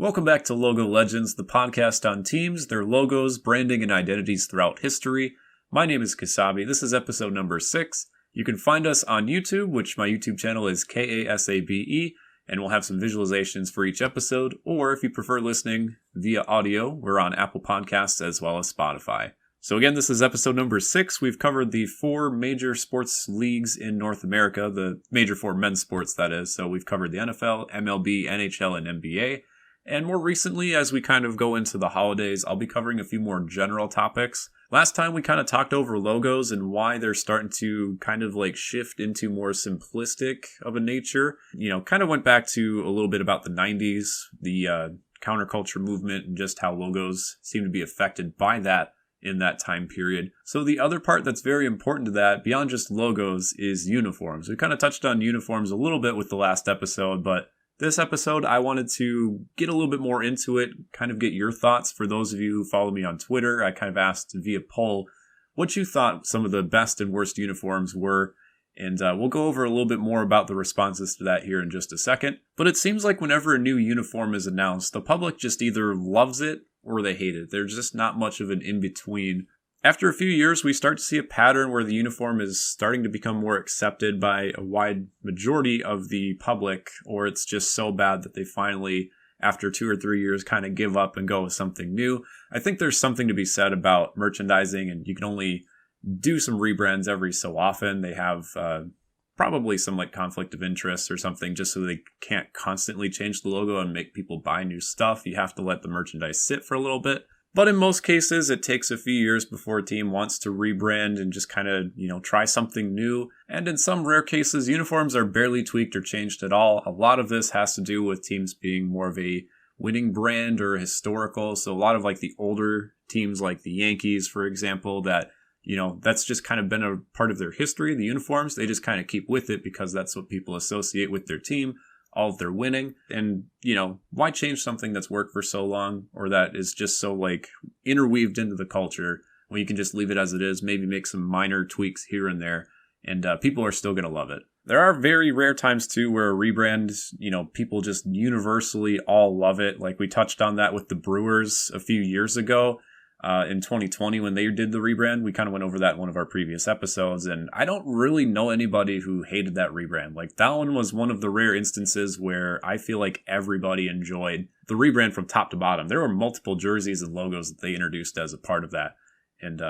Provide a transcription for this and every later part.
Welcome back to Logo Legends, the podcast on teams, their logos, branding, and identities throughout history. My name is Kasabe. This is episode number 6. You can find us on YouTube, which my YouTube channel is Kasabe, and we'll have some visualizations for each episode. Or if you prefer listening via audio, we're on Apple Podcasts as well as Spotify. So again, this is episode number 6. We've covered the 4 major sports leagues in North America, the major 4 men's sports, that is. So we've covered the NFL, MLB, NHL, and NBA. And more recently, as we kind of go into the holidays, I'll be covering a few more general topics. Last time we kind of talked over logos and why they're starting to kind of like shift into more simplistic of a nature. You know, kind of went back to a little bit about the 90s, the counterculture movement, and just how logos seem to be affected by that in that time period. So the other part that's very important to that, beyond just logos, is uniforms. We kind of touched on uniforms a little bit with the last episode, but this episode, I wanted to get a little bit more into it, kind of get your thoughts. For those of you who follow me on Twitter, I kind of asked via poll what you thought some of the best and worst uniforms were, and we'll go over a little bit more about the responses to that here in just a second. But it seems like whenever a new uniform is announced, the public just either loves it or they hate it. There's just not much of an in-between. After a few years, we start to see a pattern where the uniform is starting to become more accepted by a wide majority of the public, or it's just so bad that they finally, after 2 or 3 years, kind of give up and go with something new. I think there's something to be said about merchandising, and you can only do some rebrands every so often. They have probably some like conflict of interest or something, just so they can't constantly change the logo and make people buy new stuff. You have to let the merchandise sit for a little bit. But in most cases, it takes a few years before a team wants to rebrand and just kind of, try something new. And in some rare cases, uniforms are barely tweaked or changed at all. A lot of this has to do with teams being more of a winning brand or historical. So a lot of like the older teams like the Yankees, for example, that that's just kind of been a part of their history. The uniforms, they just kind of keep with it because that's what people associate with their team, all of their winning. And, why change something that's worked for so long or that is just so like interweaved into the culture when you can just leave it as it is, maybe make some minor tweaks here and there, and people are still going to love it. There are very rare times too where a rebrand, people just universally all love it. Like we touched on that with the Brewers a few years ago. In 2020 when they did the rebrand. We kind of went over that in one of our previous episodes, and I don't really know anybody who hated that rebrand. Like that one was one of the rare instances where I feel like everybody enjoyed the rebrand from top to bottom. There were multiple jerseys and logos that they introduced as a part of that. And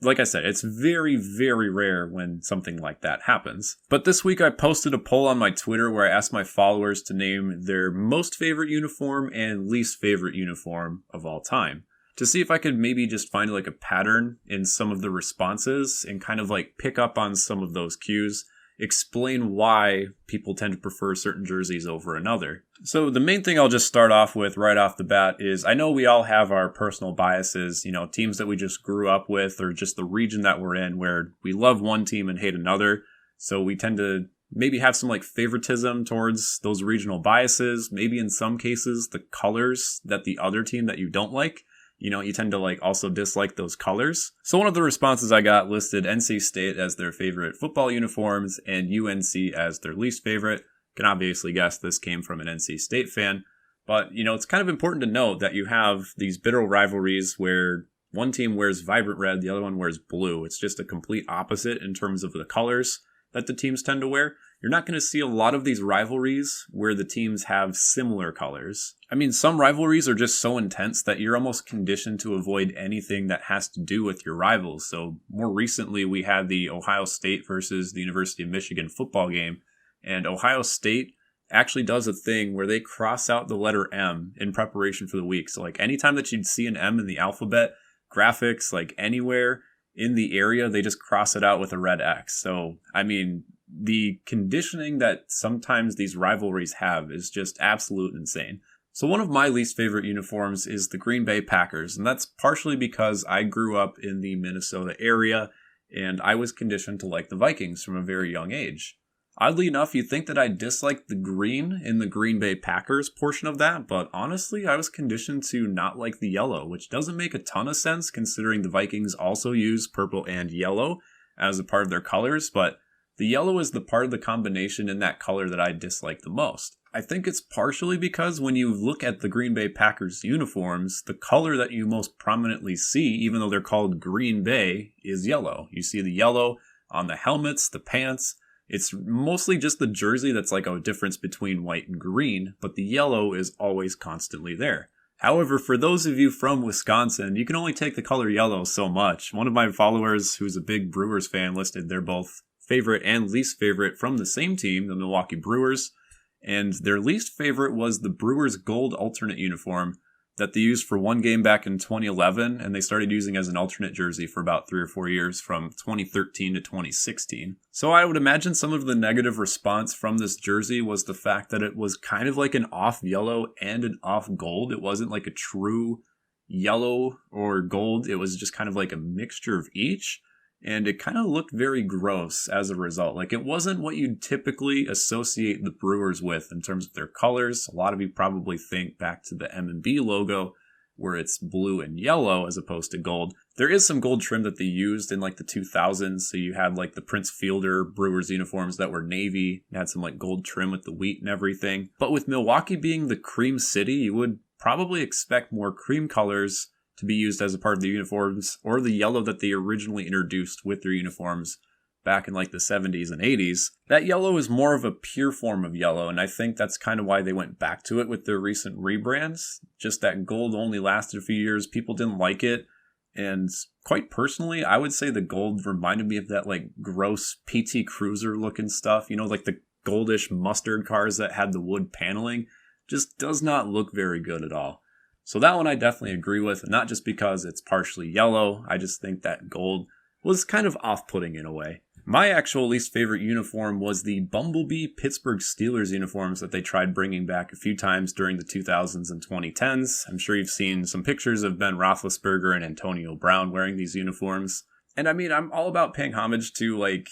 like I said, it's very, very rare when something like that happens. But this week I posted a poll on my Twitter where I asked my followers to name their most favorite uniform and least favorite uniform of all time, to see if I could maybe just find like a pattern in some of the responses and kind of like pick up on some of those cues, explain why people tend to prefer certain jerseys over another. So the main thing I'll just start off with right off the bat is I know we all have our personal biases, teams that we just grew up with or just the region that we're in where we love one team and hate another. So we tend to maybe have some like favoritism towards those regional biases, maybe in some cases the colors that the other team that you don't like. You tend to like also dislike those colors. So one of the responses I got listed NC State as their favorite football uniforms and UNC as their least favorite. Can obviously guess this came from an NC State fan. But, it's kind of important to note that you have these bitter rivalries where one team wears vibrant red, the other one wears blue. It's just a complete opposite in terms of the colors that the teams tend to wear. You're not going to see a lot of these rivalries where the teams have similar colors. I mean, some rivalries are just so intense that you're almost conditioned to avoid anything that has to do with your rivals. So more recently, we had the Ohio State versus the University of Michigan football game, and Ohio State actually does a thing where they cross out the letter M in preparation for the week. So like anytime that you'd see an M in the alphabet, graphics, like anywhere in the area, they just cross it out with a red X. So, I mean, the conditioning that sometimes these rivalries have is just absolute insane. So one of my least favorite uniforms is the Green Bay Packers, and that's partially because I grew up in the Minnesota area and I was conditioned to like the Vikings from a very young age. Oddly enough, you'd think that I disliked the green in the Green Bay Packers portion of that, but honestly, I was conditioned to not like the yellow, which doesn't make a ton of sense considering the Vikings also use purple and yellow as a part of their colors, but the yellow is the part of the combination in that color that I dislike the most. I think it's partially because when you look at the Green Bay Packers uniforms, the color that you most prominently see, even though they're called Green Bay, is yellow. You see the yellow on the helmets, the pants. It's mostly just the jersey that's like a difference between white and green, but the yellow is always constantly there. However, for those of you from Wisconsin, you can only take the color yellow so much. One of my followers, who's a big Brewers fan, listed their both favorite and least favorite from the same team, the Milwaukee Brewers. And their least favorite was the Brewers gold alternate uniform that they used for one game back in 2011, and they started using as an alternate jersey for about 3 or 4 years from 2013 to 2016. So I would imagine some of the negative response from this jersey was the fact that it was kind of like an off yellow and an off gold. It wasn't like a true yellow or gold. It was just kind of like a mixture of each. And it kind of looked very gross as a result. Like, it wasn't what you'd typically associate the Brewers with in terms of their colors. A lot of you probably think back to the M&B logo, where it's blue and yellow as opposed to gold. There is some gold trim that they used in like the 2000s. So you had like the Prince Fielder Brewers uniforms that were navy. It had some like gold trim with the wheat and everything. But with Milwaukee being the cream city, you would probably expect more cream colors to be used as a part of the uniforms, or the yellow that they originally introduced with their uniforms back in like the 70s and 80s. That yellow is more of a pure form of yellow, and I think that's kind of why they went back to it with their recent rebrands. Just that gold only lasted a few years, people didn't like it, and quite personally, I would say the gold reminded me of that like gross PT Cruiser looking stuff, you know, like the goldish mustard cars that had the wood paneling. Just does not look very good at all. So that one I definitely agree with, not just because it's partially yellow. I just think that gold was kind of off-putting in a way. My actual least favorite uniform was the Bumblebee Pittsburgh Steelers uniforms that they tried bringing back a few times during the 2000s and 2010s. I'm sure you've seen some pictures of Ben Roethlisberger and Antonio Brown wearing these uniforms. And I mean, I'm all about paying homage to like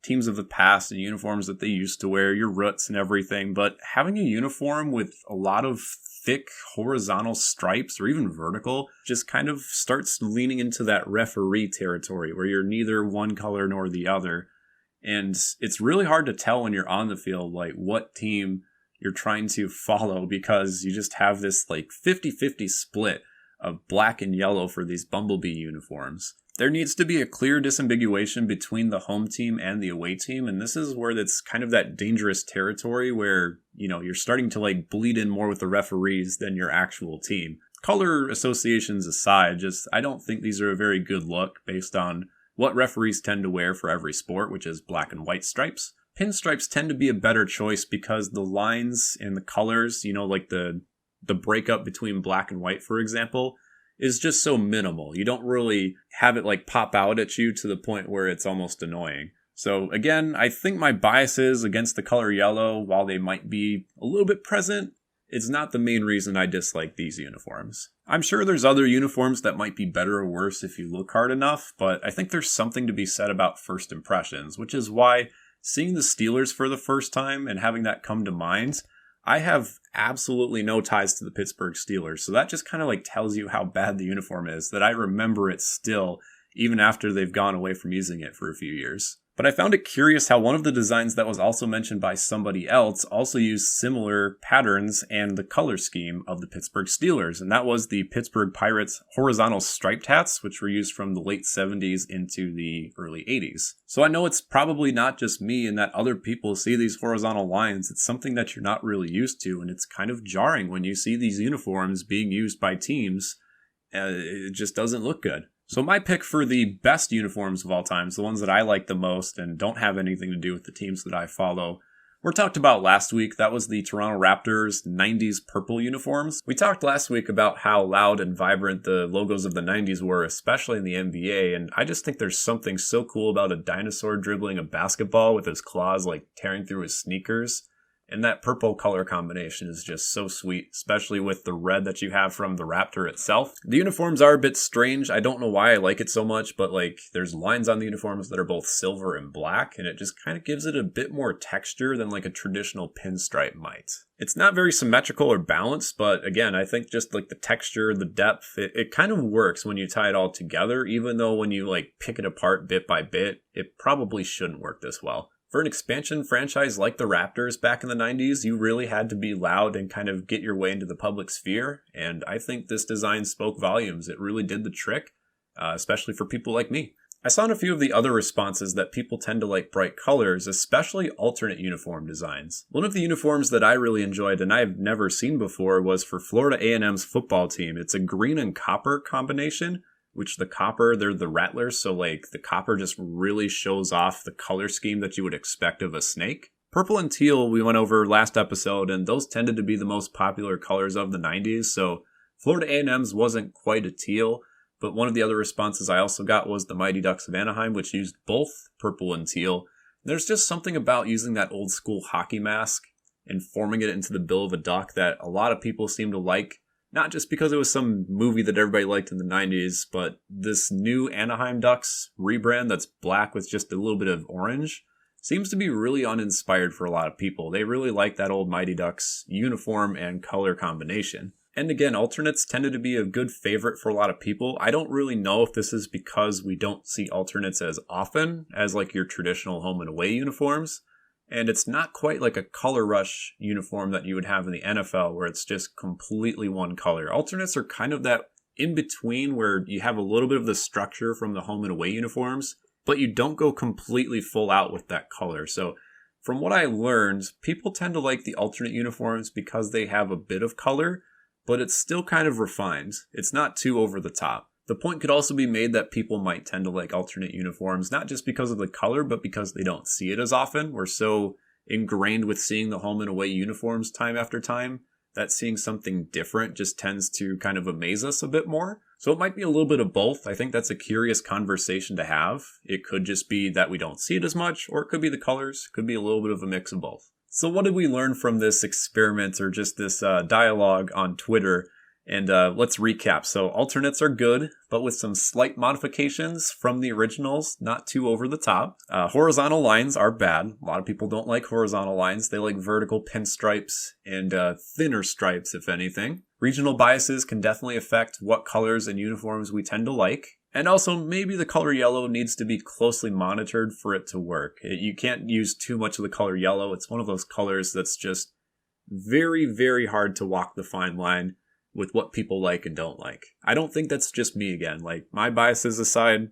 teams of the past and uniforms that they used to wear, your roots and everything, but having a uniform with a lot of thick horizontal stripes or even vertical just kind of starts leaning into that referee territory where you're neither one color nor the other. And it's really hard to tell when you're on the field like what team you're trying to follow, because you just have this like 50-50 split of black and yellow for these Bumblebee uniforms. There needs to be a clear disambiguation between the home team and the away team, and this is where it's kind of that dangerous territory where, you know, you're starting to like bleed in more with the referees than your actual team. Color associations aside, I don't think these are a very good look based on what referees tend to wear for every sport, which is black and white stripes. Pinstripes tend to be a better choice because the lines and the colors, you know, like the breakup between black and white, for example, is just so minimal. You don't really have it like pop out at you to the point where it's almost annoying. So again, I think my biases against the color yellow, while they might be a little bit present, it's not the main reason I dislike these uniforms. I'm sure there's other uniforms that might be better or worse if you look hard enough, but I think there's something to be said about first impressions, which is why seeing the Steelers for the first time and having that come to mind, I have absolutely no ties to the Pittsburgh Steelers, so that just kind of like tells you how bad the uniform is, that I remember it still, even after they've gone away from using it for a few years. But I found it curious how one of the designs that was also mentioned by somebody else also used similar patterns and the color scheme of the Pittsburgh Steelers, and that was the Pittsburgh Pirates horizontal striped hats, which were used from the late 70s into the early 80s. So I know it's probably not just me and that other people see these horizontal lines. It's something that you're not really used to, and it's kind of jarring when you see these uniforms being used by teams. It just doesn't look good. So my pick for the best uniforms of all time, the ones that I like the most and don't have anything to do with the teams that I follow, were talked about last week. That was the Toronto Raptors 90s purple uniforms. We talked last week about how loud and vibrant the logos of the 90s were, especially in the NBA, and I just think there's something so cool about a dinosaur dribbling a basketball with his claws like tearing through his sneakers. And that purple color combination is just so sweet, especially with the red that you have from the Raptor itself. The uniforms are a bit strange. I don't know why I like it so much, but like there's lines on the uniforms that are both silver and black, and it just kind of gives it a bit more texture than like a traditional pinstripe might. It's not very symmetrical or balanced, but again, I think just like the texture, the depth, it kind of works when you tie it all together, even though when you like pick it apart bit by bit, it probably shouldn't work this well. For an expansion franchise like the Raptors back in the 90s, you really had to be loud and kind of get your way into the public sphere, and I think this design spoke volumes. It really did the trick, especially for people like me. I saw in a few of the other responses that people tend to like bright colors, especially alternate uniform designs. One of the uniforms that I really enjoyed and I've never seen before was for Florida A&M's football team. It's a green and copper combination, which the copper, they're the Rattlers, so like the copper just really shows off the color scheme that you would expect of a snake. Purple and teal we went over last episode, and those tended to be the most popular colors of the 90s, so Florida A&M's wasn't quite a teal. But one of the other responses I also got was the Mighty Ducks of Anaheim, which used both purple and teal. There's just something about using that old school hockey mask and forming it into the bill of a duck that a lot of people seem to like. Not just because it was some movie that everybody liked in the 90s, but this new Anaheim Ducks rebrand that's black with just a little bit of orange seems to be really uninspired for a lot of people. They really like that old Mighty Ducks uniform and color combination. And again, alternates tended to be a good favorite for a lot of people. I don't really know if this is because we don't see alternates as often as like your traditional home and away uniforms. And it's not quite like a color rush uniform that you would have in the NFL where it's just completely one color. Alternates are kind of that in between where you have a little bit of the structure from the home and away uniforms, but you don't go completely full out with that color. So from what I learned, people tend to like the alternate uniforms because they have a bit of color, but it's still kind of refined. It's not too over the top. The point could also be made that people might tend to like alternate uniforms, not just because of the color, but because they don't see it as often. We're so ingrained with seeing the home and away uniforms time after time that seeing something different just tends to kind of amaze us a bit more. So it might be a little bit of both. I think that's a curious conversation to have. It could just be that we don't see it as much, or it could be the colors, could be a little bit of a mix of both. So what did we learn from this experiment or just this dialogue on Twitter? And let's recap. So alternates are good, but with some slight modifications from the originals, not too over the top. Horizontal lines are bad. A lot of people don't like horizontal lines. They like vertical pinstripes and thinner stripes, if anything. Regional biases can definitely affect what colors and uniforms we tend to like. And also, maybe the color yellow needs to be closely monitored for it to work. You can't use too much of the color yellow. It's one of those colors that's just very, very hard to walk the fine line with what people like and don't like. I don't think that's just me again. Like, my biases aside,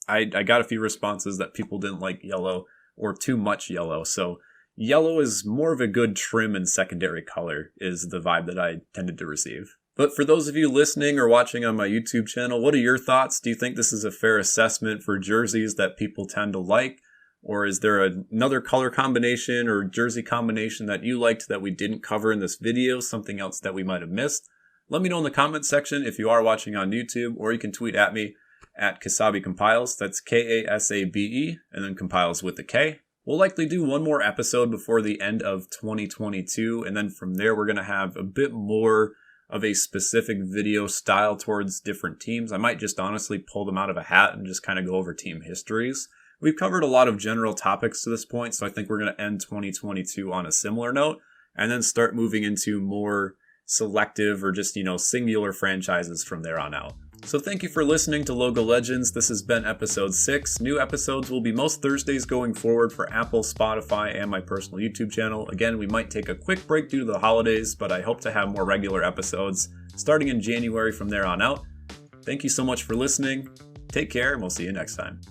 I got a few responses that people didn't like yellow or too much yellow. So yellow is more of a good trim and secondary color is the vibe that I tended to receive. But for those of you listening or watching on my YouTube channel, what are your thoughts? Do you think this is a fair assessment for jerseys that people tend to like? Or is there another color combination or jersey combination that you liked that we didn't cover in this video? Something else that we might have missed? Let me know in the comment section if you are watching on YouTube, or you can tweet at me at kasabekompiles. That's Kasabe, and then compiles with a K. We'll likely do one more episode before the end of 2022, and then from there we're going to have a bit more of a specific video style towards different teams. I might just honestly pull them out of a hat and just kind of go over team histories. We've covered a lot of general topics to this point, so I think we're going to end 2022 on a similar note, and then start moving into more selective or just, singular franchises from there on out. So thank you for listening to Logo Legends. This has been episode 6. New episodes will be most Thursdays going forward for Apple, Spotify, and my personal YouTube channel. Again, we might take a quick break due to the holidays, but I hope to have more regular episodes starting in January from there on out. Thank you so much for listening. Take care, and we'll see you next time.